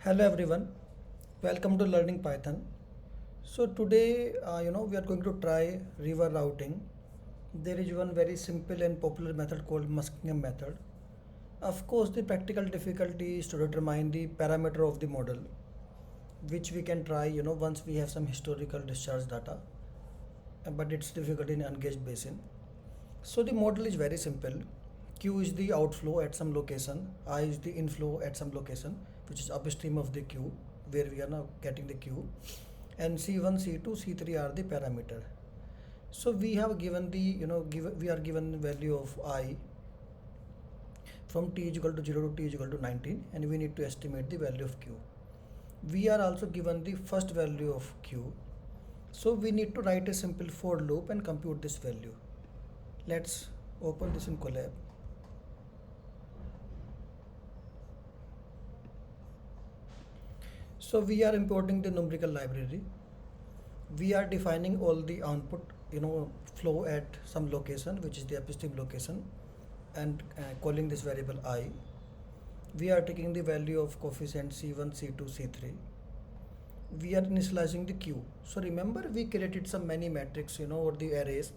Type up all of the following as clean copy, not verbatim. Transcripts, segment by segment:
Hello everyone, welcome to Learning Python. So today, we are going to try river routing. There is one very simple and popular method called Muskingum method. Of course, the practical difficulty is to determine the parameter of the model, which we can try, once we have some historical discharge data, but it's difficult in ungauged basin. So the model is very simple. Q is the outflow at some location, I is the inflow at some location, which is upstream of the Q, where we are now getting the Q, and C1, C2, C3 are the parameter. So we have given the, we are given the value of I from t is equal to 0 to t is equal to 19, and we need to estimate the value of Q. We are also given the first value of Q. So we need to write a simple for loop and compute this value. Let's open this in Colab. So we are importing the numerical library. We are defining all the output, flow at some location, which is the upstream location, and calling this variable I. We are taking the value of coefficient C1, C2, C3. We are initializing the Q. So remember we created some many matrix, or the arrays.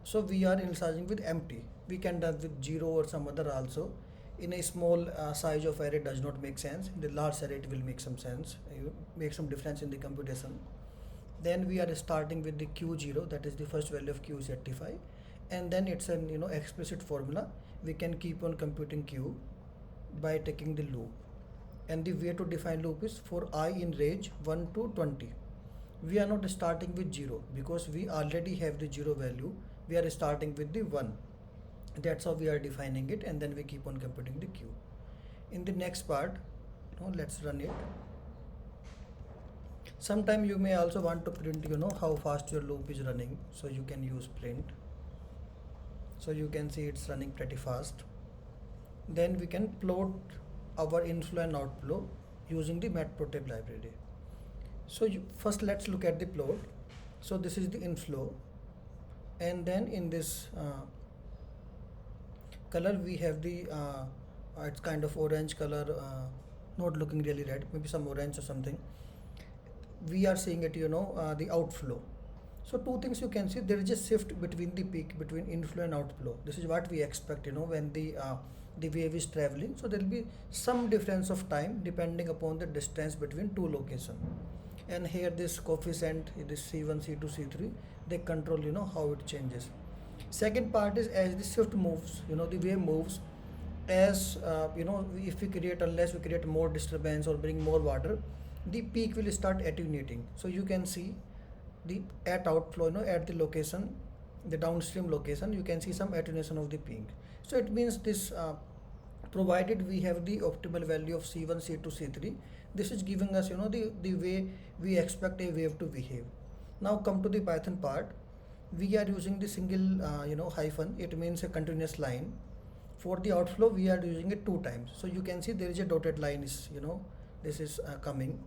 So we are initializing with empty. We can do with 0 or some other also. In a small size of array does not make sense. In the large array it will make some sense. You make some difference in the computation. Then we are starting with the Q0, that is the first value of Q is 85, and then it's an explicit formula. We can keep on computing Q by taking the loop, and the way to define loop is for I in range 1 to 20. We are not starting with 0 because we already have the 0 value. We are starting with the 1. That's how we are defining it, and then we keep on computing the Q. In the next part, let's run it. Sometime you may also want to print how fast your loop is running, so you can use print. So you can see it's running pretty fast. Then we can plot our inflow and outflow using the matplotlib library. So first let's look at the plot. So this is the inflow, and then in this color we have the it's kind of orange color, not looking really red, maybe some orange or something. We are seeing it, the outflow. So two things you can see, there is a shift between the peak between inflow and outflow. This is what we expect, when the wave is traveling. So there will be some difference of time depending upon the distance between two locations. And here this coefficient, this C1, C2, C3, they control, how it changes. Second part is as the shift moves, the wave moves, as if we create, unless we create more disturbance or bring more water, the peak will start attenuating. So you can see the at outflow, at the location, the downstream location, you can see some attenuation of the peak. So it means this, provided we have the optimal value of C1, C2, C3, this is giving us, the way we expect a wave to behave. Now come to the Python part. We are using the single, hyphen. It means a continuous line. For the outflow, we are using it 2 times. So you can see there is a dotted line is, this is coming.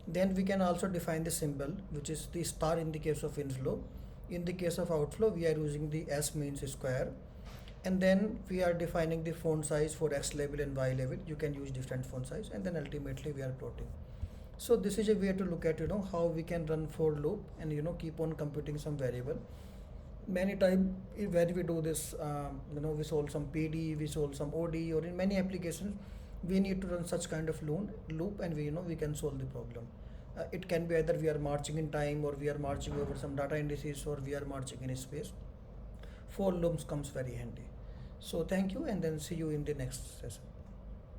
Then we can also define the symbol, which is the star in the case of inflow. In the case of outflow, we are using the S means square. And then we are defining the font size for X label and Y label. You can use different font size, and then ultimately we are plotting. So this is a way to look at, how we can run for loop and, keep on computing some variable. Many times when we do this, we solve some PD, we solve some OD, or in many applications, we need to run such kind of loop, and we can solve the problem. It can be either we are marching in time, or we are marching over some data indices, or we are marching in space. For loops comes very handy. So thank you, and then see you in the next session.